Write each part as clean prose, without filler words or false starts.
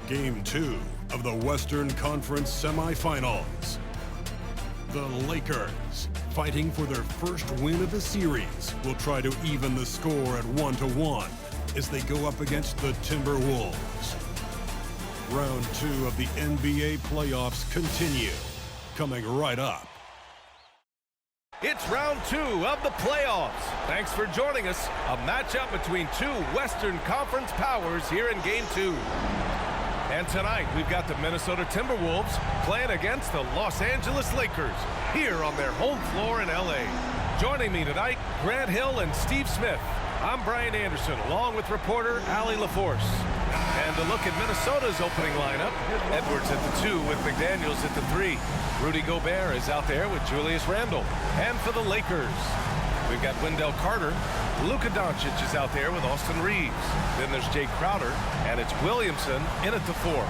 Game 2 of the Western Conference semifinals. The Lakers, fighting for their first win of the series, will try to even the score at 1-1 as they go up against the Timberwolves. Round 2 of the NBA playoffs continue, coming right up. It's round 2 of the playoffs. Thanks for joining us. A matchup between two Western Conference powers here in Game 2. And tonight, we've got the Minnesota Timberwolves playing against the Los Angeles Lakers here on their home floor in LA. Joining me tonight, Grant Hill and Steve Smith. I'm Brian Anderson, along with reporter Allie LaForce. And a look at Minnesota's opening lineup. Edwards at the 2 with McDaniels at the 3. Rudy Gobert is out there with Julius Randle. And for the Lakers, we've got Wendell Carter. Luka Doncic is out there with Austin Reeves. Then there's Jay Crowder, and it's Williamson in at the 4.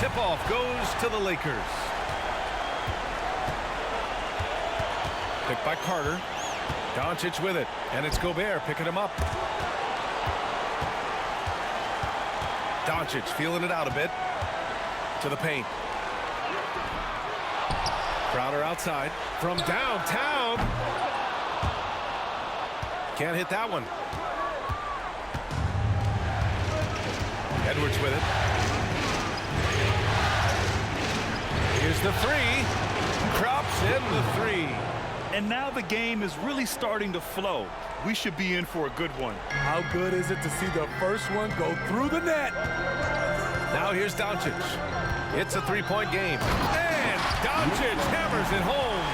Tip-off goes to the Lakers. Picked by Carter. Doncic with it, and it's Gobert picking him up. Doncic feeling it out a bit. To the paint. Crowder outside from downtown. Can't hit that one. Edwards with it. Here's the 3. Crops in the 3. And now the game is really starting to flow. We should be in for a good one. How good is it to see the first one go through the net? Now here's Doncic. It's a 3-point game. And Doncic hammers it home.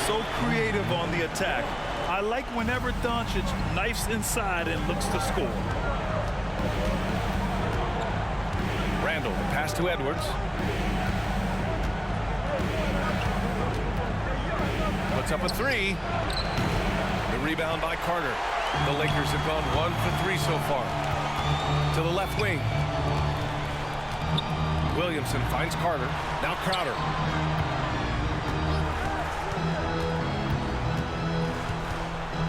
So creative on the attack. I like whenever Doncic knifes inside and looks to score. Randle, pass to Edwards. Puts up a 3. The rebound by Carter. The Lakers have gone 1 for 3 so far. To the left wing. Williamson finds Carter. Now Crowder.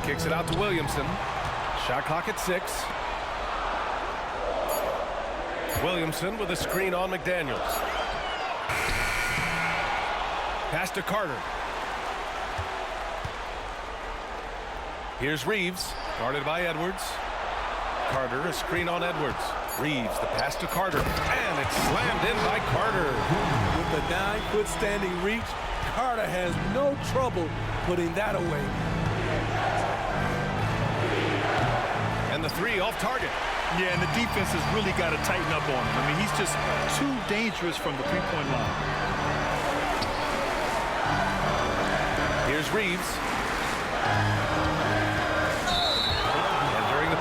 Kicks it out to Williamson. Shot clock at 6. Williamson with a screen on McDaniels. Pass to Carter. Here's Reeves, guarded by Edwards. Carter, a screen on Edwards. Reeves, the pass to Carter, and it's slammed in by Carter. With the 9-foot standing reach, Carter has no trouble putting that away. And the 3 off target. Yeah, and the defense has really got to tighten up on him. I mean, he's just too dangerous from the 3-point line. Here's Reeves.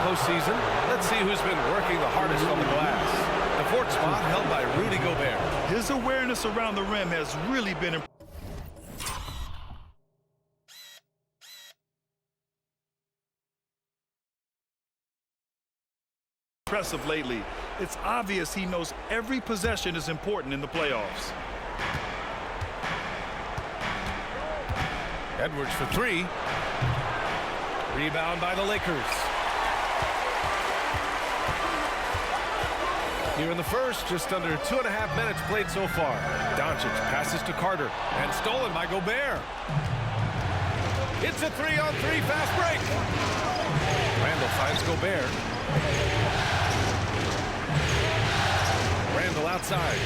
Postseason. Let's see who's been working the hardest on the glass. The 4th spot held by Rudy Gobert. His awareness around the rim has really been impressive lately. It's obvious he knows every possession is important in the playoffs. Edwards for 3. Rebound by the Lakers. Here in the first, just under 2.5 minutes played so far. Doncic passes to Carter, and stolen by Gobert. It's a 3-on-3 fast break. Randle finds Gobert. Randle outside.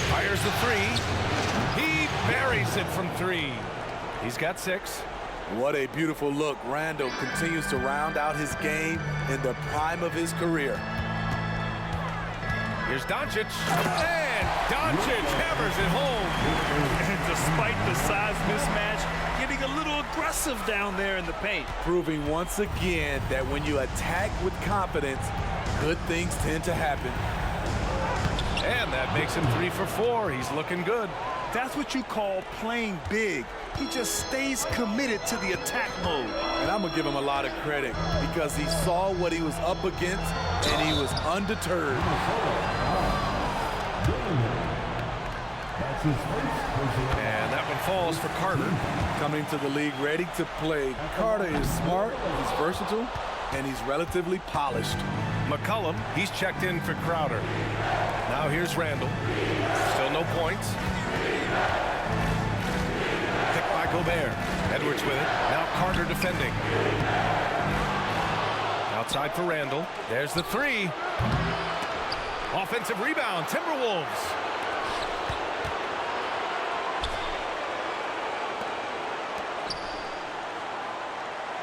Fires the 3. He buries it from 3. He's got 6. What a beautiful look. Randle continues to round out his game in the prime of his career. Here's Doncic, and Doncic hammers it home. And despite the size mismatch, getting a little aggressive down there in the paint. Proving once again that when you attack with confidence, good things tend to happen. And that makes him 3 for 4. He's looking good. That's what you call playing big. He just stays committed to the attack mode. And I'm going to give him a lot of credit because he saw what he was up against and he was undeterred. And that one falls for Carter. Coming to the league ready to play. Carter is smart, he's versatile, and he's relatively polished. McCollum, he's checked in for Crowder. Now here's Randall. Still no points. Picked by Gobert. Edwards with it. Now Carter defending. Outside for Randall. There's the 3. Offensive rebound, Timberwolves.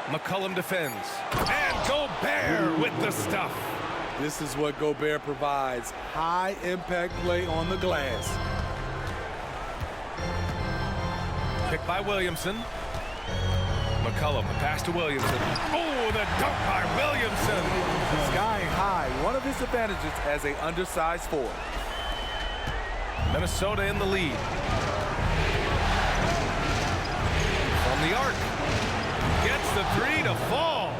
McCollum defends. And Gobert with the stuff. This is what Gobert provides. High impact play on the glass. Picked by Williamson. McCollum, the pass to Williamson. Oh, the dunk by Williamson. Skying high, one of his advantages as an undersized forward. Minnesota in the lead. From the arc. Gets the 3 to fall.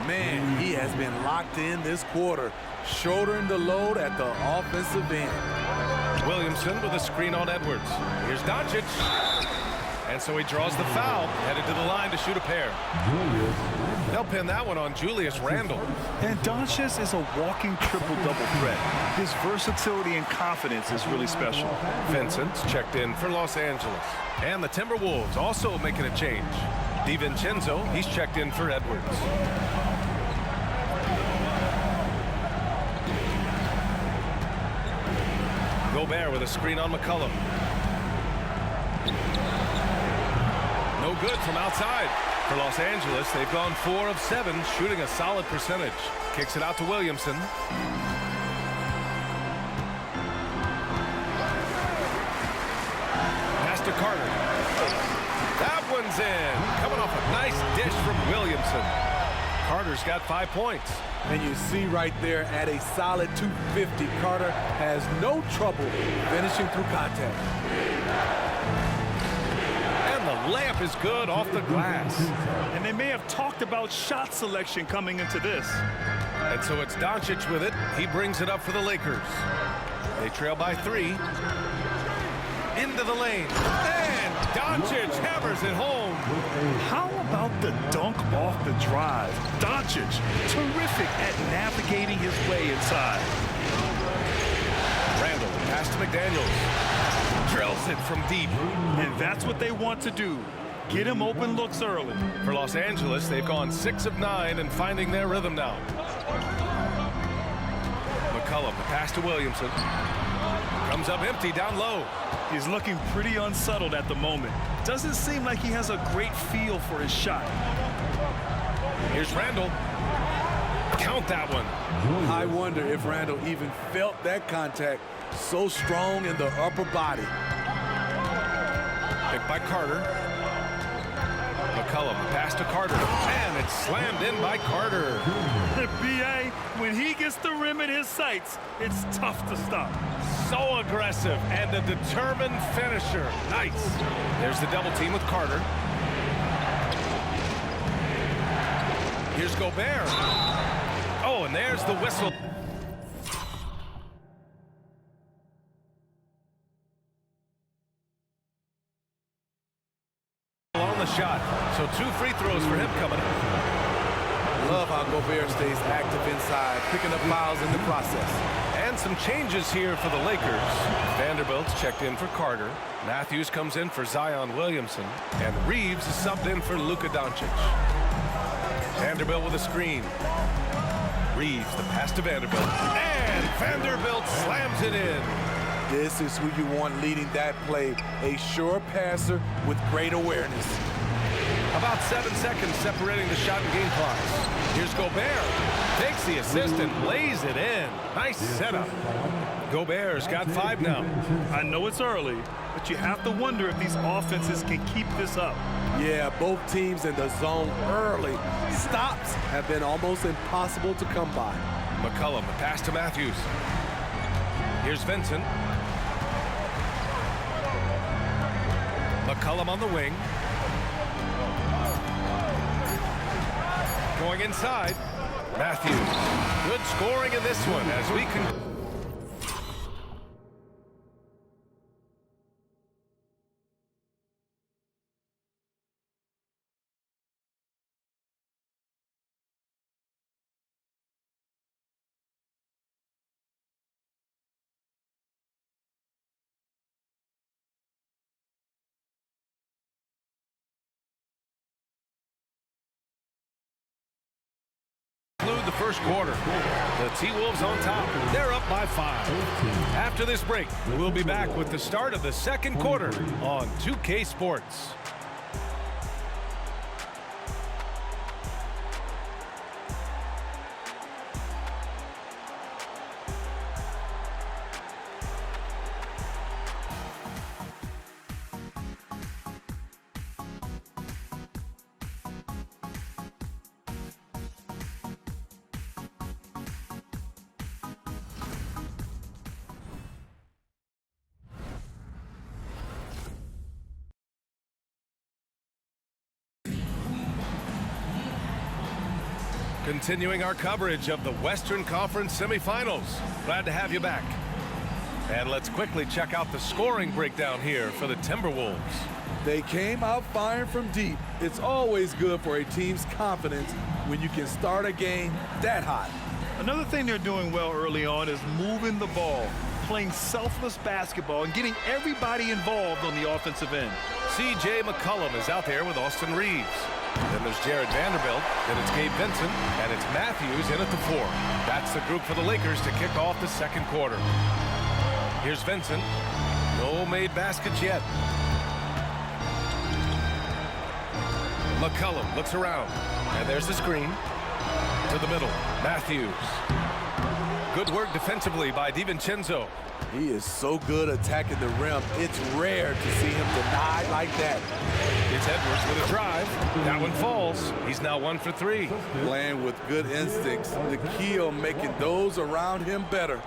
Man, he has been locked in this quarter, shouldering the load at the offensive end. Williamson with a screen on Edwards. Here's Doncic. And so he draws the foul, headed to the line to shoot a pair. They'll pin that one on Julius Randle. And Doncic is a walking triple-double threat. His versatility and confidence is really special. Vincent's checked in for Los Angeles. And the Timberwolves also making a change. DiVincenzo, he's checked in for Edwards. Gobert with a screen on McCollum. No good from outside. For Los Angeles, they've gone 4 of 7, shooting a solid percentage. Kicks it out to Williamson. Pass to Carter. That one's in. Coming off a nice dish from Williamson. Carter's got 5 points. And you see right there at a solid 250, Carter has no trouble finishing through contact. And the layup is good off the glass. And they may have talked about shot selection coming into this. And so it's Doncic with it. He brings it up for the Lakers. They trail by 3. Into the lane. And Doncic hammers it home. How about the dunk off the drive? Doncic, terrific at navigating his way inside. Randall, pass to McDaniels. Drills it from deep. And that's what they want to do. Get him open looks early. For Los Angeles, they've gone 6 of 9 and finding their rhythm now. McCollum, the pass to Williamson. Comes up empty down low. He's looking pretty unsettled at the moment. Doesn't seem like he has a great feel for his shot. Here's Randall. Count that one. I wonder if Randall even felt that contact. So strong in the upper body. Picked by Carter. McCollum, pass to Carter. And it's slammed in by Carter. B.A., when he gets the rim in his sights, it's tough to stop. So aggressive and a determined finisher. Nice. There's the double team with Carter. Here's Gobert. Oh, and there's the whistle. On the shot. So 2 free throws for him coming up. Love how Gobert stays active inside, picking up fouls in the process. And some changes here for the Lakers. Vanderbilt's checked in for Carter. Matthews comes in for Zion Williamson. And Reeves is subbed in for Luka Doncic. Vanderbilt with a screen. Reeves, the pass to Vanderbilt. And Vanderbilt slams it in. This is who you want leading that play. A sure passer with great awareness. About 7 seconds separating the shot and game clocks. Here's Gobert. Takes the assist and lays it in. Nice setup. Gobert's got 5 now. I know it's early, but you have to wonder if these offenses can keep this up. Yeah, both teams in the zone early. Stops have been almost impossible to come by. McCollum, the pass to Matthews. Here's Vincent. McCollum on the wing. Going inside. Matthews. Good scoring in this one as we can. The first quarter. The T-Wolves on top. They're up by 5. After this break, we'll be back with the start of the second quarter on 2K Sports. Continuing our coverage of the Western Conference semifinals. Glad to have you back. And let's quickly check out the scoring breakdown here for the Timberwolves. They came out firing from deep. It's always good for a team's confidence when you can start a game that hot. Another thing they're doing well early on is moving the ball, playing selfless basketball, and getting everybody involved on the offensive end. C.J. McCollum is out there with Austin Reeves. Then there's Jared Vanderbilt, then it's Gabe Vincent, and it's Matthews in at the 4. That's the group for the Lakers to kick off the second quarter. Here's Vincent. No made baskets yet. McCollum looks around, and there's the screen. To the middle, Matthews. Good work defensively by DiVincenzo. He is so good attacking the rim. It's rare to see him denied like that. It's Edwards with a drive. That one falls. He's now 1 for 3. Playing with good instincts. The key on making those around him better.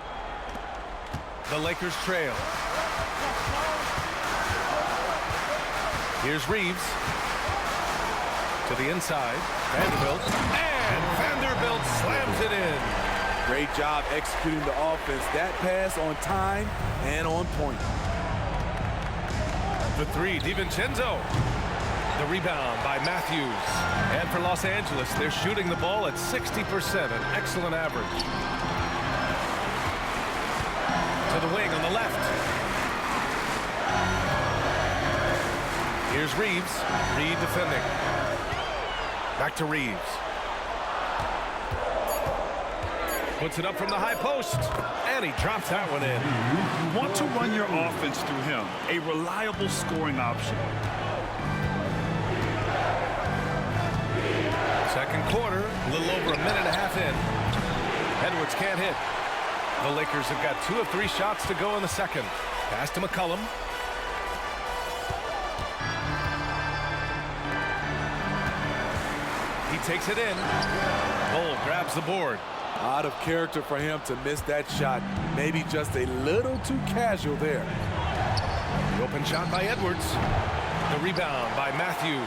The Lakers trail. Here's Reeves. To the inside. Vanderbilt. And Vanderbilt slams it in. Great job executing the offense. That pass on time and on point. The 3, DiVincenzo. The rebound by Matthews. And for Los Angeles, they're shooting the ball at 60%, an excellent average. To the wing on the left. Here's Reeves. Reed defending. Back to Reeves. Puts it up from the high post, and he drops that one in. You want to run your offense through him, a reliable scoring option. Second quarter, a little over a minute and a half in. Edwards can't hit. The Lakers have got 2 of 3 shots to go in the second. Pass to McCollum. He takes it in. Bull grabs the board. Out of character for him to miss that shot. Maybe just a little too casual there. The open shot by Edwards. The rebound by Matthews.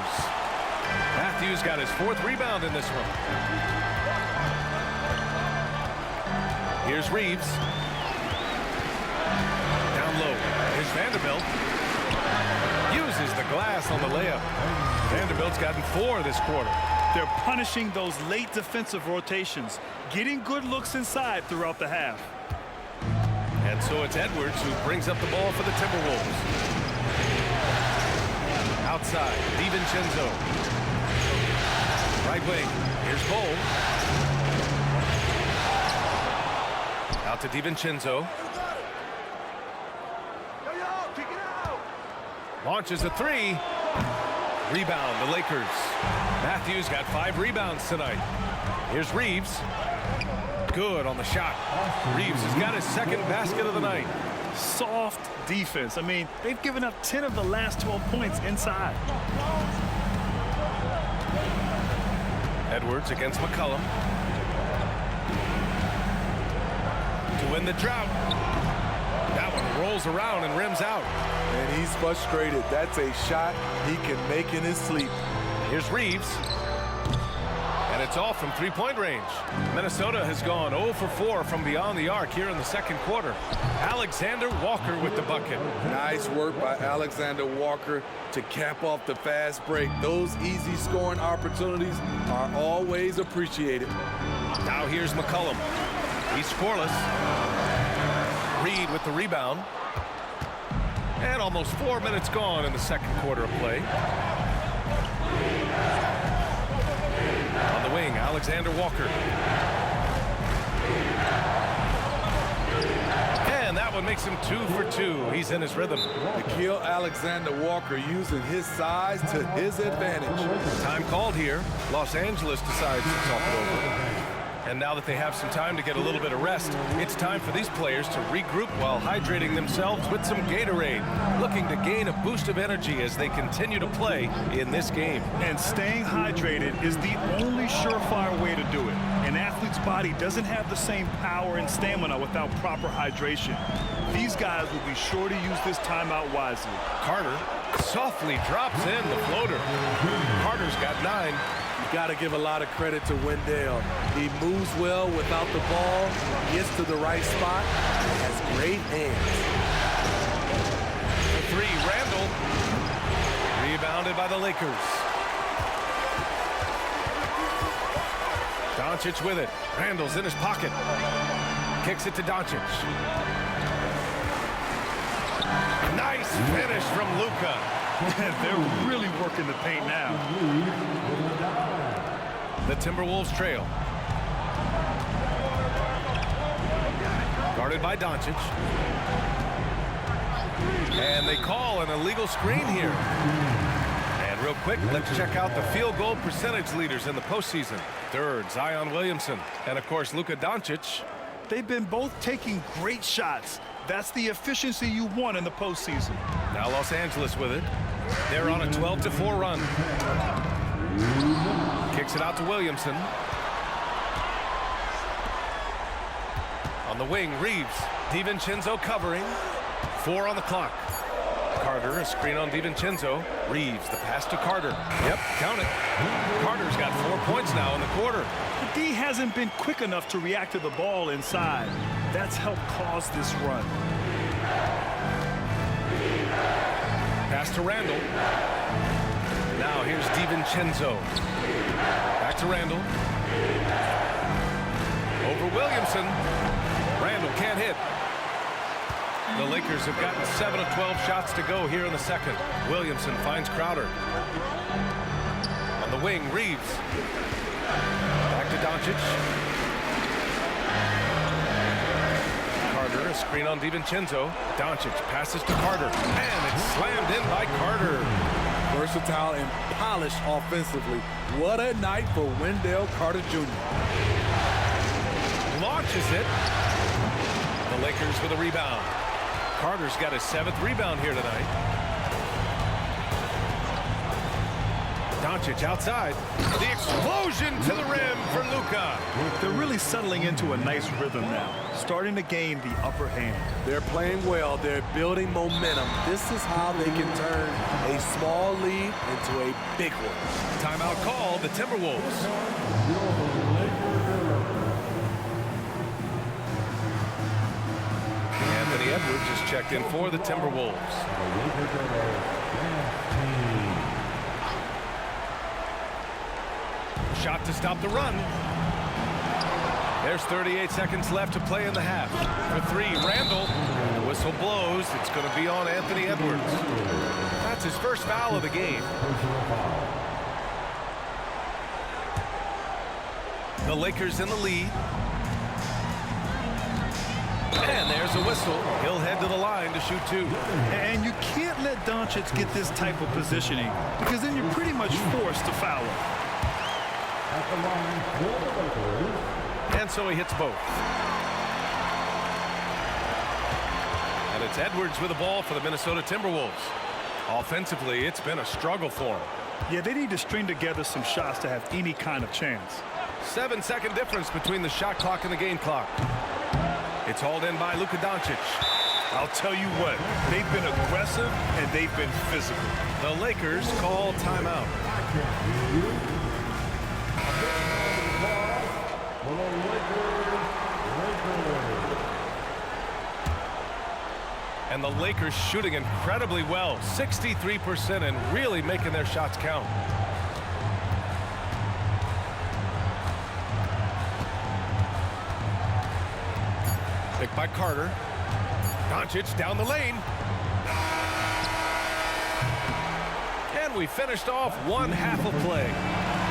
Matthews got his 4th rebound in this one. Here's Reeves. Down low. Here's Vanderbilt. Uses the glass on the layup. Vanderbilt's gotten 4 this quarter. They're punishing those late defensive rotations, getting good looks inside throughout the half. And so it's Edwards who brings up the ball for the Timberwolves. Outside, DiVincenzo. Right wing, here's Bull. Out to DiVincenzo. Launches a 3. Rebound, the Lakers. Matthews got 5 rebounds tonight. Here's Reeves. Good on the shot. Reeves has got his 2nd basket of the night. Soft defense. I mean, they've given up 10 of the last 12 points inside. Edwards against McCollum. win the drought. That one rolls around and rims out. And he's frustrated. That's a shot he can make in his sleep. Here's Reeves. And it's all from three-point range. Minnesota has gone 0 for 4 from beyond the arc here in the second quarter. Alexander Walker with the bucket. Nice work by Alexander Walker to cap off the fast break. Those easy scoring opportunities are always appreciated. Now here's McCollum. He's scoreless. Reed with the rebound. And almost 4 minutes gone in the second quarter of play. On the wing, Alexander Walker. And that one makes him 2 for 2. He's in his rhythm. Nickeil Alexander Walker using his size to his advantage. Time called here. Los Angeles decides to talk it over. And now that they have some time to get a little bit of rest, it's time for these players to regroup while hydrating themselves with some Gatorade, looking to gain a boost of energy as they continue to play in this game. And staying hydrated is the only surefire way to do it. An athlete's body doesn't have the same power and stamina without proper hydration. These guys will be sure to use this timeout wisely. Carter softly drops in the floater. Carter's got 9. You got to give a lot of credit to Wendell. He moves well without the ball, gets to the right spot, has great hands. The 3, Randall. Rebounded by the Lakers. Doncic with it. Randall's in his pocket. Kicks it to Doncic. Nice finish from Luka. They're really working the paint now. The Timberwolves trail. Guarded by Doncic. And they call an illegal screen here. And real quick, let's check out the field goal percentage leaders in the postseason. Third, Zion Williamson. And of course, Luka Doncic. They've been both taking great shots. That's the efficiency you want in the postseason. Now Los Angeles with it. They're on a 12-4 run. Kicks it out to Williamson. On the wing, Reeves. DiVincenzo covering. 4 on the clock. Carter, a screen on DiVincenzo. Reeves, the pass to Carter. Yep, count it. Carter's got 4 points now in the quarter. The D hasn't been quick enough to react to the ball inside. That's helped cause this run. Pass to Randall. Now here's DiVincenzo. Back to Randall. Over Williamson. Randall can't hit. The Lakers have gotten 7 of 12 shots to go here in the second. Williamson finds Crowder. On the wing, Reeves. Back to Doncic. Carter, a screen on DiVincenzo. Doncic passes to Carter. And it's slammed in by Carter. Versatile and polished offensively. What a night for Wendell Carter Jr. Launches it. The Lakers with a rebound. Carter's got his 7th rebound here tonight. Doncic outside. The explosion to the rim for Luka. They're really settling into a nice rhythm now, starting to gain the upper hand. They're playing well. They're building momentum. This is how they can turn a small lead into a big one. Timeout called the Timberwolves. Anthony Edwards is checked in for the Timberwolves. Shot to stop the run. There's 38 seconds left to play in the half. For 3, Randall. The whistle blows. It's going to be on Anthony Edwards. That's his first foul of the game. The Lakers in the lead. And there's a whistle. He'll head to the line to shoot 2. And you can't let Doncic get this type of positioning, because then you're pretty much forced to foul him. And so he hits both. And it's Edwards with the ball for the Minnesota Timberwolves. Offensively, it's been a struggle for him. Yeah, they need to string together some shots to have any kind of chance. 7-second difference between the shot clock and the game clock. It's It's hauled in by Luka Doncic. I'll tell you what, they've been aggressive and they've been physical. The Lakers call timeout. And the Lakers shooting incredibly well, 63%, and really making their shots count. Picked by Carter. Doncic down the lane. And we finished off one half of play.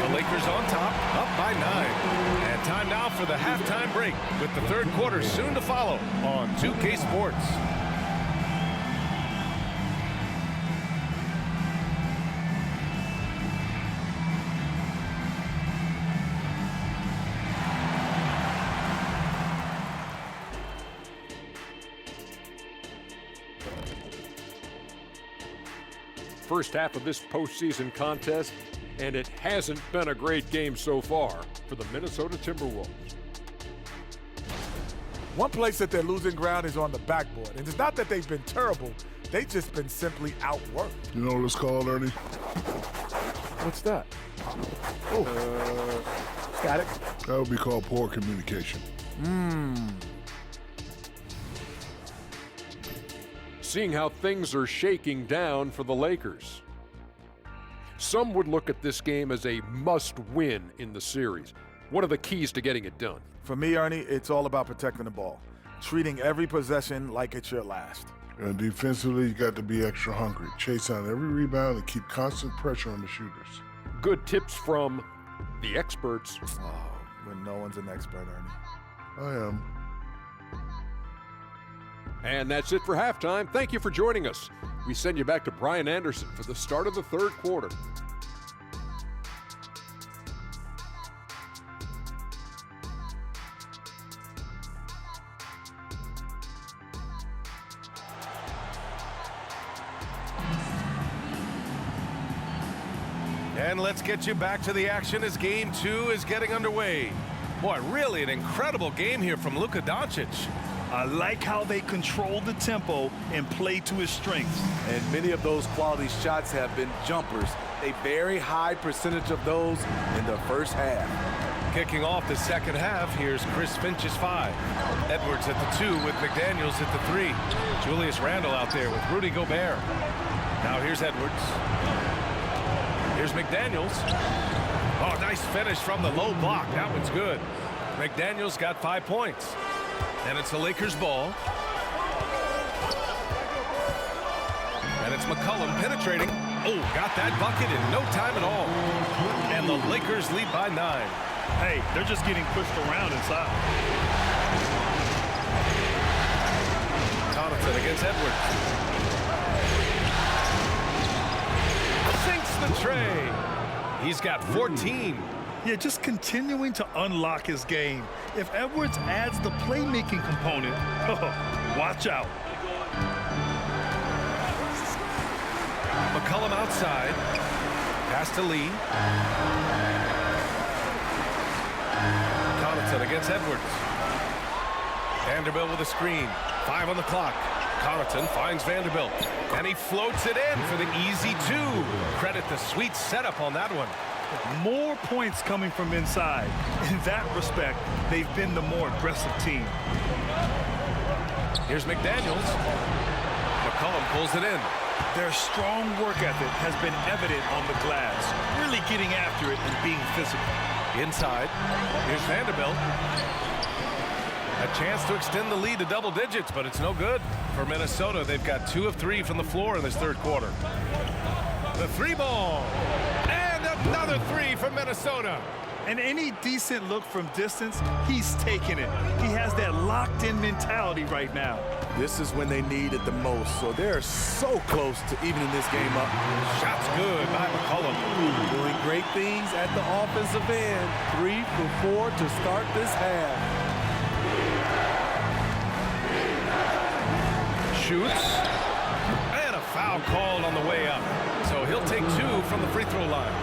The Lakers on top, up by 9. And time now for the halftime break, with the third quarter soon to follow on 2K Sports. First half of this postseason contest, and it hasn't been a great game so far for the Minnesota Timberwolves. One place that they're losing ground is on the backboard. And it's not that they've been terrible. They've just been simply outworked. You know what it's called, Ernie? What's that? Static. That would be called poor communication. Seeing how things are shaking down for the Lakers. Some would look at this game as a must-win in the series. What are the keys to getting it done? For me, Ernie, it's all about protecting the ball. Treating every possession like it's your last. And defensively, you got to be extra hungry. Chase down every rebound and keep constant pressure on the shooters. Good tips from the experts. When no one's an expert, Ernie. I am. And that's it for halftime. Thank you for joining us. We send you back to Brian Anderson for the start of the third quarter. And let's get you back to the action as game 2 is getting underway. Boy, really an incredible game here from Luka Doncic. I like how they control the tempo and play to his strengths. And many of those quality shots have been jumpers. A very high percentage of those in the first half. Kicking off the second half, here's Chris Finch's 5. Edwards at the 2 with McDaniels at the 3. Julius Randle out there with Rudy Gobert. Now here's Edwards. Here's McDaniels. Oh, nice finish from the low block. That one's good. McDaniels got 5 points. And it's the Lakers ball. And it's McCollum penetrating. Oh, got that bucket in no time at all. And the Lakers lead by 9. Hey, they're just getting pushed around inside. Connaughton against Edwards. Sinks the tray. He's got 14. Yeah, just continuing to unlock his game. If Edwards adds the playmaking component, watch out. McCollum outside. Pass to Lee. Connaughton against Edwards. Vanderbilt with a screen. 5 on the clock. Connaughton finds Vanderbilt. And he floats it in for the easy 2. Credit the sweet setup on that one. More points coming from inside. In that respect, they've been the more aggressive team. Here's McDaniels. McCollum pulls it in. Their strong work ethic has been evident on the glass, really getting after it and being physical. Inside, here's Vanderbilt. A chance to extend the lead to double digits, but it's no good. For Minnesota, they've got 2 of 3 from the floor in this third quarter. The 3 ball. Another 3 from Minnesota. And any decent look from distance, he's taking it. He has that locked-in mentality right now. This is when they need it the most, so they're so close to evening this game up. Shots good by McCollum. Doing great things at the offensive end. 3 for 4 to start this half. Shoots. And a foul called on the way up. So he'll take 2 from the free throw line.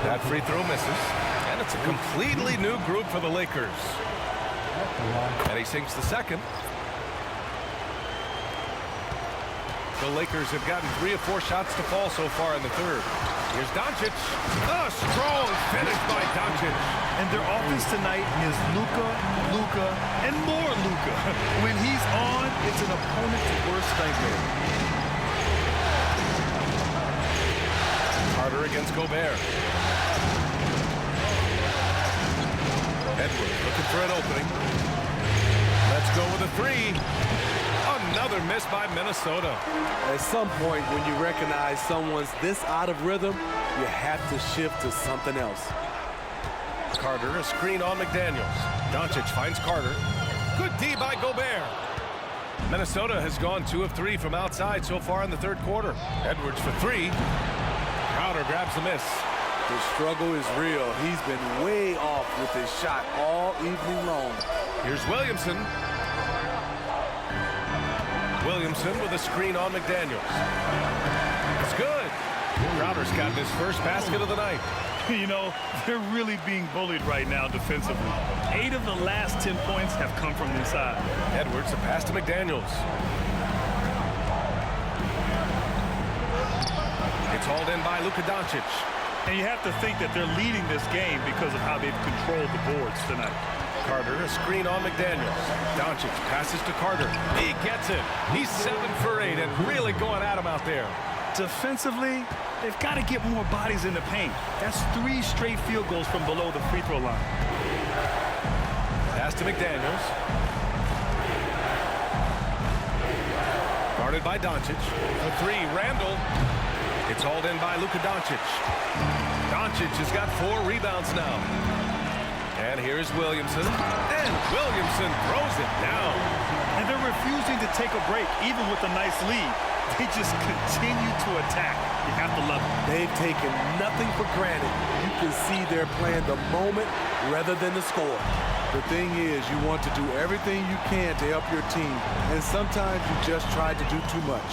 That free throw misses. And it's a completely new group for the Lakers. And he sinks the second. The Lakers have gotten 3 of 4 shots to fall so far in the third. Here's Doncic. A strong finish by Doncic. And their offense tonight is Luka, and more Luka. When he's on, it's an opponent's worst nightmare. Carter against Gobert. Edwards looking for an opening. Let's go with a 3. Another miss by Minnesota. At some point, when you recognize someone's this out of rhythm, you have to shift to something else. Carter, a screen on McDaniels. Doncic finds Carter. Good D by Gobert. Minnesota has gone 2 of 3 from outside so far in the third quarter. Edwards for 3. Crowder grabs the miss. The struggle is real. He's been way off with his shot all evening long. Here's Williamson. Williamson with a screen on McDaniels. It's good. Crowder's gotten his first basket of the night. You know, they're really being bullied right now defensively. 8 of the last 10 points have come from inside. Edwards, a pass to McDaniels. It's hauled in by Luka Doncic. And you have to think that they're leading this game because of how they've controlled the boards tonight. Carter, a screen on McDaniels. Doncic passes to Carter. He gets it. He's 7 for 8 and really going at him out there. Defensively, they've got to get more bodies in the paint. That's 3 straight field goals from below the free throw line. Pass to McDaniels. Guarded by Doncic. A 3, Randall. It's hauled in by Luka Doncic. Doncic has got 4 rebounds now. And here's Williamson. And Williamson throws it down. And they're refusing to take a break, even with a nice lead. They just continue to attack. You have to love it. They've taken nothing for granted. You can see they're playing the moment rather than the score. The thing is, you want to do everything you can to help your team, and sometimes you just try to do too much.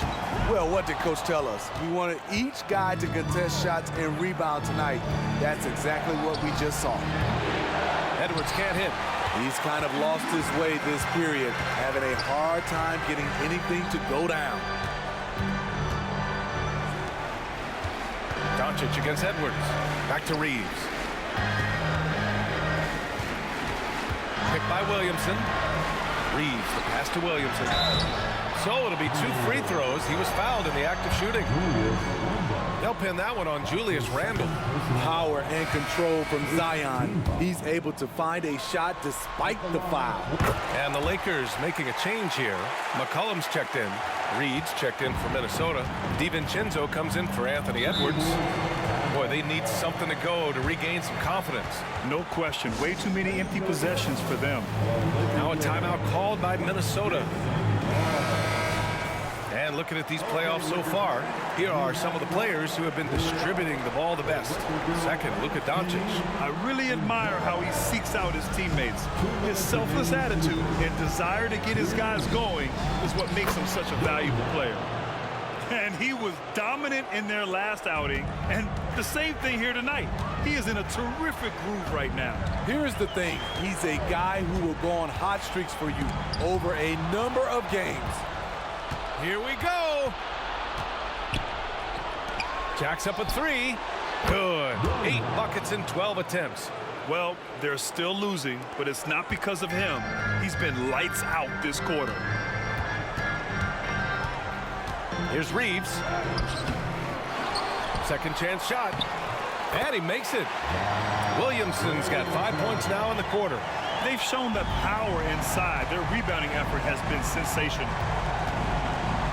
Well, what did Coach tell us? We wanted each guy to contest shots and rebound tonight. That's exactly what we just saw. Edwards can't hit. He's kind of lost his way this period, having a hard time getting anything to go down. Doncic against Edwards. Back to Reeves. Picked by Williamson. Reeves, the pass to Williamson. So it'll be 2 free throws. He was fouled in the act of shooting. They'll pin that one on Julius Randle. Power and control from Zion. He's able to find a shot despite the foul. And the Lakers making a change here. McCollum's checked in. Reed's checked in for Minnesota. DiVincenzo comes in for Anthony Edwards. Boy, they need something to go to regain some confidence. No question. Way too many empty possessions for them. Now a timeout called by Minnesota. And looking at these playoffs so far, here are some of the players who have been distributing the ball the best. Second, Luka Doncic. I really admire how he seeks out his teammates. His selfless attitude and desire to get his guys going is what makes him such a valuable player. And he was dominant in their last outing, and the same thing here tonight. He is in a terrific groove right now. Here's the thing. He's a guy who will go on hot streaks for you over a number of games. Here we go. Jacks up a 3. Good. 8 buckets in 12 attempts. Well, they're still losing, but it's not because of him. He's been lights out this quarter. Here's Reeves. Second chance shot. And he makes it. Williamson's got 5 points now in the quarter. They've shown that power inside. Their rebounding effort has been sensational.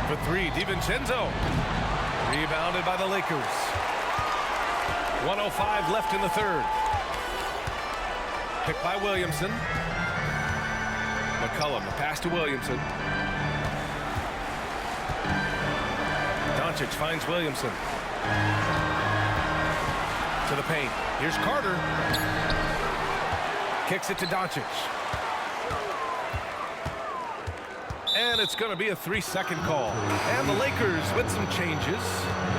For 3, DiVincenzo. Rebounded by the Lakers. 1:05 left in the third. Picked by Williamson. McCollum, the pass to Williamson. Doncic finds Williamson. To the paint. Here's Carter. Kicks it to Doncic. And it's going to be a 3-second call. And the Lakers with some changes.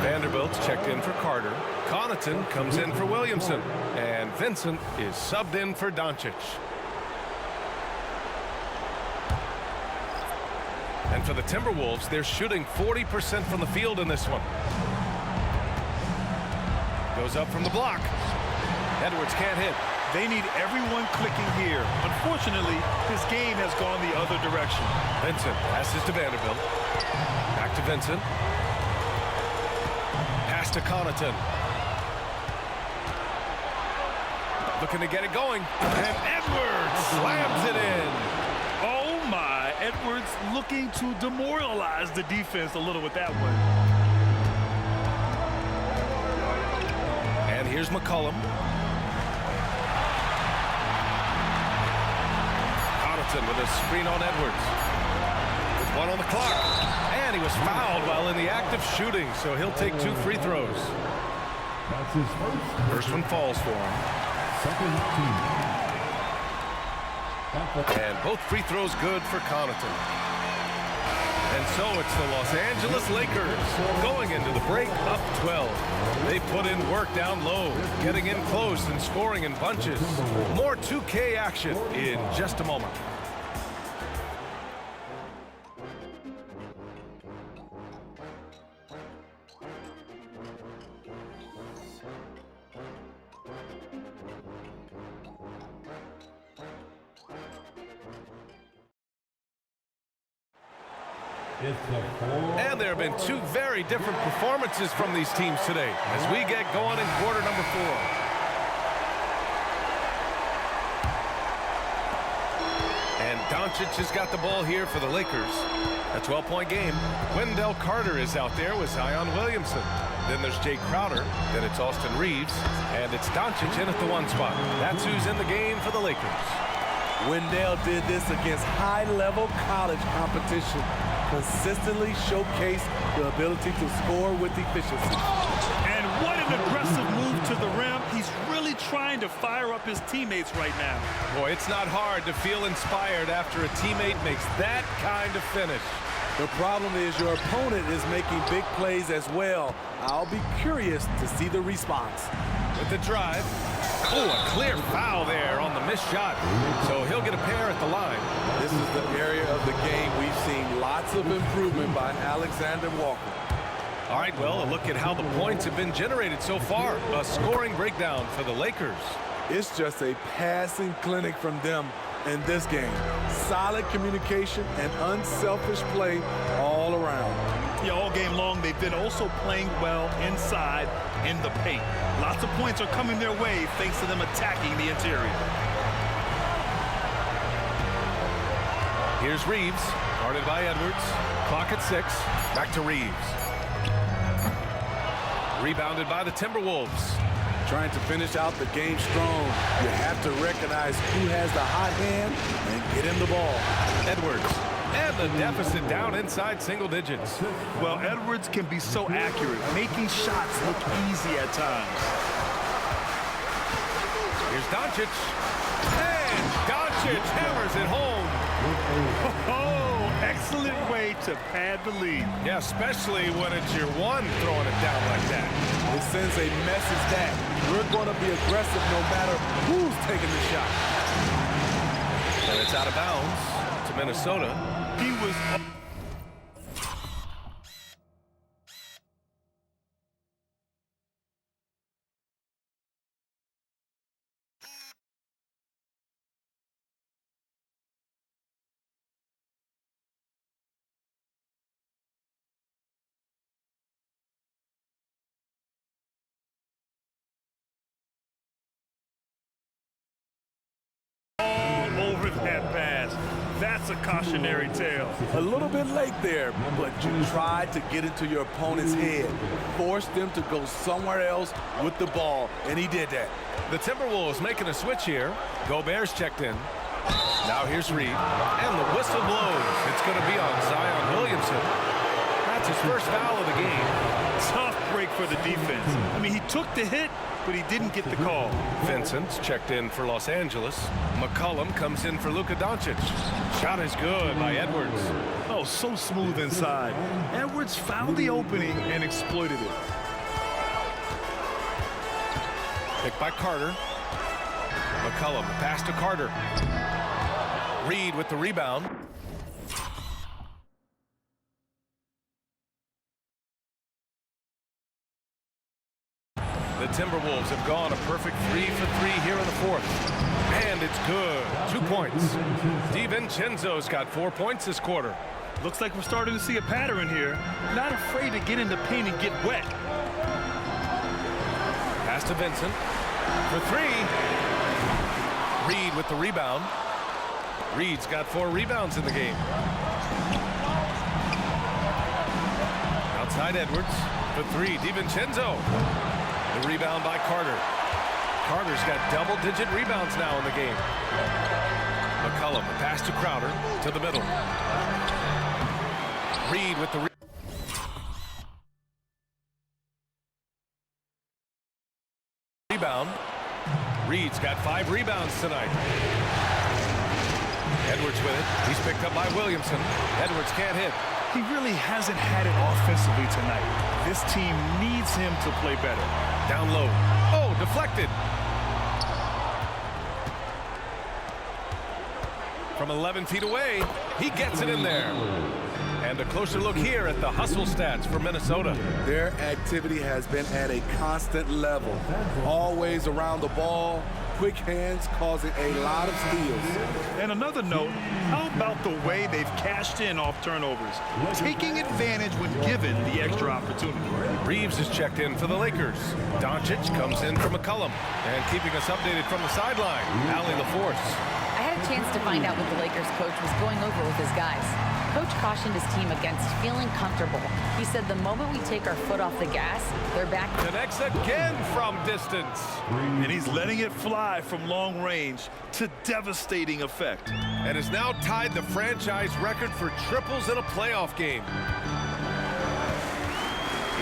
Vanderbilt's checked in for Carter. Connaughton comes in for Williamson. And Vincent is subbed in for Doncic. And for the Timberwolves, they're shooting 40% from the field in this one. Goes up from the block. Edwards can't hit. They need everyone clicking here. Unfortunately, his game has gone the other direction. Vincent passes to Vanderbilt. Back to Vincent. Pass to Connaughton. Looking to get it going. And Edwards slams it in. Oh my, Edwards looking to demoralize the defense a little with that one. And here's McCollum. Connaughton with a screen on Edwards. With one on the clock. And he was fouled while in the act of shooting, so he'll take 2 free throws. That's his First one falls for him. second team. And both free throws good for Connaughton. And so it's the Los Angeles Lakers going into the break up 12. They put in work down low, getting in close and scoring in bunches. More 2K action in just a moment. And there have been 2 very different performances from these teams today as we get going in quarter number 4. And Doncic has got the ball here for the Lakers. A 12-point game. Wendell Carter is out there with Zion Williamson. Then there's Jay Crowder. Then it's Austin Reeves. And it's Doncic in at the 1 spot. That's who's in the game for the Lakers. Wendell did this against high-level college competition. Consistently showcased the ability to score with efficiency. And what an aggressive move to the rim. He's really trying to fire up his teammates right now. Boy, it's not hard to feel inspired after a teammate makes that kind of finish. The problem is your opponent is making big plays as well. I'll be curious to see the response. With the drive. Oh, a clear foul there on the missed shot. So he'll get a pair at the line. This is the area of the game we've seen lots of improvement by Alexander Walker. All right, well, a look at how the points have been generated so far. A scoring breakdown for the Lakers. It's just a passing clinic from them in this game. Solid communication and unselfish play all around. Yeah, all game long, they've been also playing well inside in the paint. Lots of points are coming their way thanks to them attacking the interior. Here's Reeves, guarded by Edwards. Clock at 6. Back to Reeves. Rebounded by the Timberwolves. Trying to finish out the game strong, you have to recognize who has the hot hand and get him the ball. Edwards. And the deficit down inside single digits. Well, Edwards can be so accurate, making shots look easy at times. Here's Doncic. And Doncic hammers it home. Oh, excellent way to pad the lead. Yeah, especially when it's your one throwing it down like that. It sends a message that we're going to be aggressive no matter who's taking the shot. And it's out of bounds to Minnesota. He was... over that pass. That's a cautionary tale. A little bit late there, but you tried to get into your opponent's head. Forced them to go somewhere else with the ball, and he did that. The Timberwolves making a switch here. Gobert's checked in. Now here's Reed. And the whistle blows. It's going to be on Zion Williamson. That's his first foul of the game. Tough break for the defense. I mean, he took the hit, but he didn't get the call. Vincent's checked in for Los Angeles. McCollum comes in for Luka Doncic. Shot is good by Edwards. Oh, so smooth inside. Edwards found the opening and exploited it. Picked by Carter. McCollum, pass to Carter. Reed with the rebound. Timberwolves have gone a perfect 3 for 3 here in the fourth. And it's good. 2 points. DiVincenzo's got 4 points this quarter. Looks like we're starting to see a pattern here. Not afraid to get in the paint and get wet. Pass to Vincent for 3. Reed with the rebound. Reed's got 4 rebounds in the game. Outside Edwards for 3. DiVincenzo. The rebound by Carter. Carter's got double-digit rebounds now in the game. McCollum, the pass to Crowder to the middle. Reed with the rebound. Reed's got 5 rebounds tonight. Edwards with it. He's picked up by Williamson. Edwards can't hit. He really hasn't had it offensively tonight. This team needs him to play better. Down low. Oh, deflected. From 11 feet away, he gets it in there. And a closer look here at the hustle stats for Minnesota. Their activity has been at a constant level. Always around the ball, quick hands causing a lot of steals. And another note, how about the way they've cashed in off turnovers? Taking advantage when given the extra opportunity. Reeves is checked in for the Lakers. Doncic comes in for McCollum. And keeping us updated from the sideline, Allie LaForce. I had a chance to find out what the Lakers coach was going over with his guys. Coach cautioned his team against feeling comfortable. He said the moment we take our foot off the gas, they're back. Connects again from distance. And he's letting it fly from long range to devastating effect. And has now tied the franchise record for triples in a playoff game.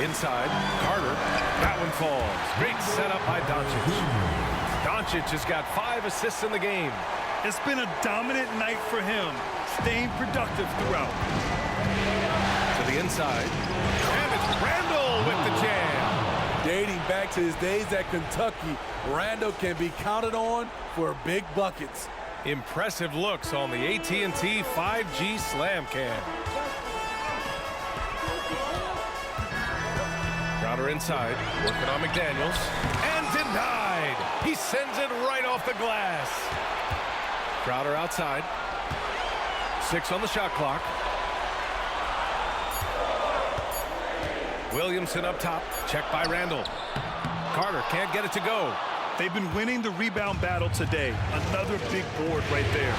Inside, Carter. That one falls. Great setup by Doncic. Doncic has got 5 assists in the game. It's been a dominant night for him, staying productive throughout. To the inside. And it's Randall with the jam. Dating back to his days at Kentucky, Randall can be counted on for big buckets. Impressive looks on the AT&T 5G Slam Cam. Crowder inside, working on McDaniels. And denied. He sends it right off the glass. Crowder outside. 6 on the shot clock. Williamson up top. Checked by Randall. Carter can't get it to go. They've been winning the rebound battle today. Another big board right there.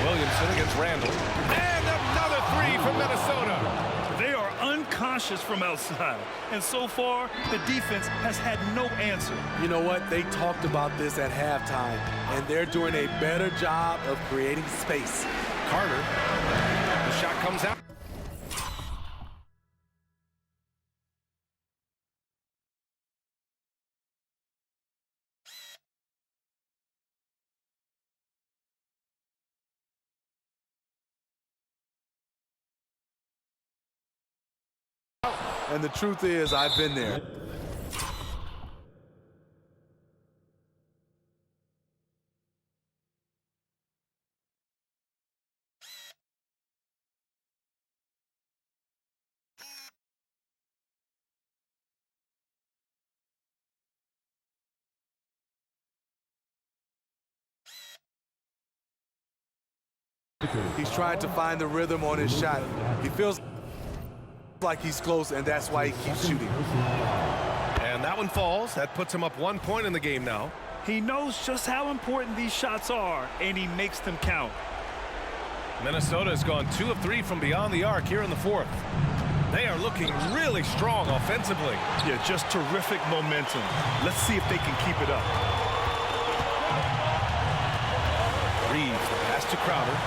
Williamson against Randall. And another 3 from Minnesota. They are unconscious from outside. And so far, the defense has had no answer. You know what? They talked about this at halftime, and they're doing a better job of creating space. Carter. The shot comes out. And the truth is, I've been there. He's trying to find the rhythm on his shot. He feels like he's close, and that's why he keeps shooting. And that one falls. That puts him up 1 point in the game now. He knows just how important these shots are, and he makes them count. Minnesota has gone 2 of 3 from beyond the arc here in the fourth. They are looking really strong offensively. Yeah, just terrific momentum. Let's see if they can keep it up. Reeves, the pass to Crowder.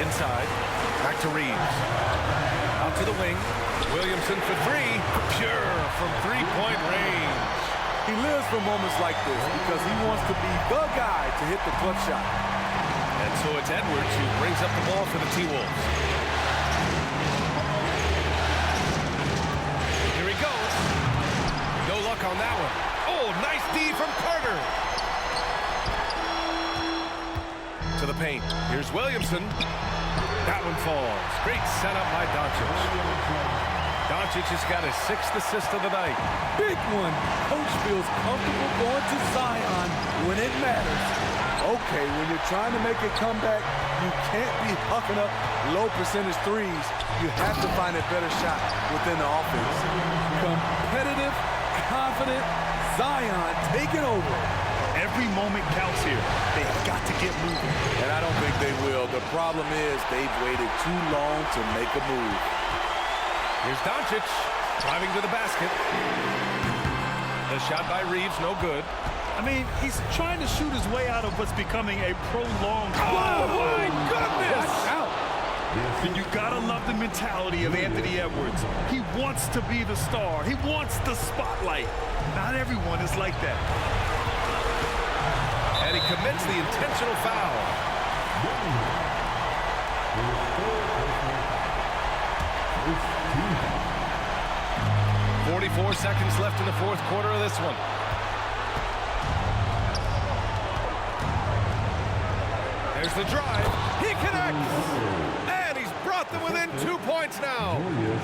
Inside, back to Reeves. Out to the wing. Williamson for 3. Pure from 3-point range. He lives for moments like this because he wants to be the guy to hit the clutch shot. And so it's Edwards who brings up the ball for the T-Wolves. Here he goes. No luck on that one. Oh, nice D from Carter. To the paint. Here's Williamson. That one falls. Great setup by Doncic. Doncic has got his 6th assist of the night. Big one. Coach feels comfortable going to Zion when it matters. Okay, when you're trying to make a comeback, you can't be hucking up low percentage threes. You have to find a better shot within the offense. Competitive, confident, Zion taking over. Every moment counts here. They've got to get moving. And I don't think they will. The problem is they've waited too long to make a move. Here's Doncic driving to the basket. The shot by Reeves, no good. I mean, he's trying to shoot his way out of what's becoming a prolonged... Oh, my goodness! Watch out! And you gotta love the mentality of Anthony Edwards. He wants to be the star. He wants the spotlight. Not everyone is like that. And he commits the intentional foul. 44 seconds left in the 4th quarter of this one. There's the drive. He connects! And he's brought them within 2 points now.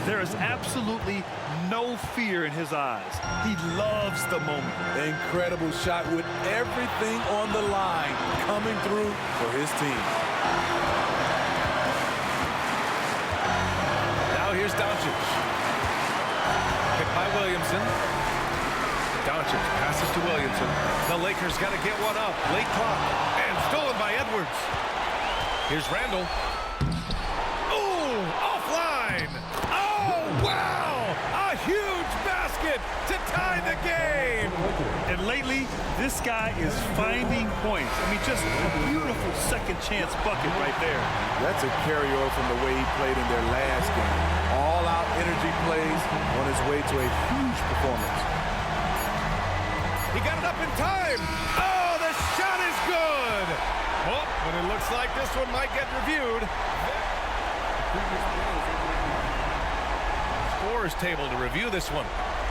There is absolutely no fear in his eyes. He loves the moment. Incredible shot with everything on the line coming through for his team. Now here's Doncic. Picked by Williamson. Doncic passes to Williamson. The Lakers got to get one up. Late clock. And stolen by Edwards. Here's Randall. Oh, offline. Oh, wow. A huge basket to tie the game. And lately, this guy is finding points. I mean, just a beautiful second chance bucket right there. That's a carryover from the way he played in their last game. All-out energy plays on his way to a huge performance. He got it up in time. Oh, the shot is good. Oh, but it looks like this one might get reviewed. Scorer's table to review this one.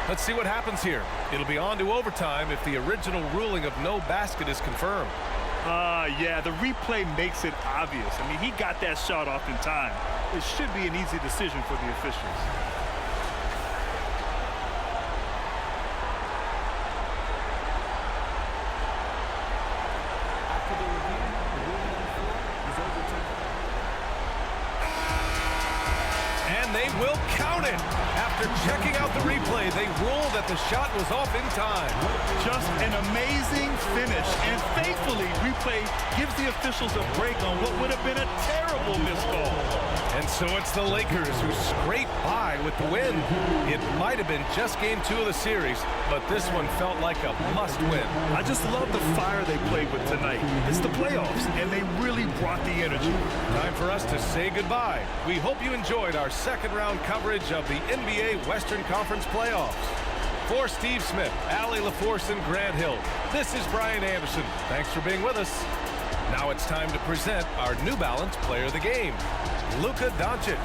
Let's see what happens here. It'll be on to overtime if the original ruling of no basket is confirmed. Yeah, the replay makes it obvious. I mean, he got that shot off in time. It should be an easy decision for the officials. And they will count it. After checking out the replay, they rule that the shot was off in time. Just an amazing finish. And thankfully, replay gives the officials a break on what would have been a terrible missed call. And so it's the Lakers who scrape by with the win. It might have been just game 2 of the series, but this one felt like a must-win. I just love the fire they played with tonight. It's the playoffs, and they really brought the energy. Time for us to say goodbye. We hope you enjoyed our second-round coverage of the NBA Western Conference playoffs. For Steve Smith, Allie LaForce, and Grant Hill, this is Brian Anderson. Thanks for being with us. Now it's time to present our New Balance Player of the Game, Luka Doncic.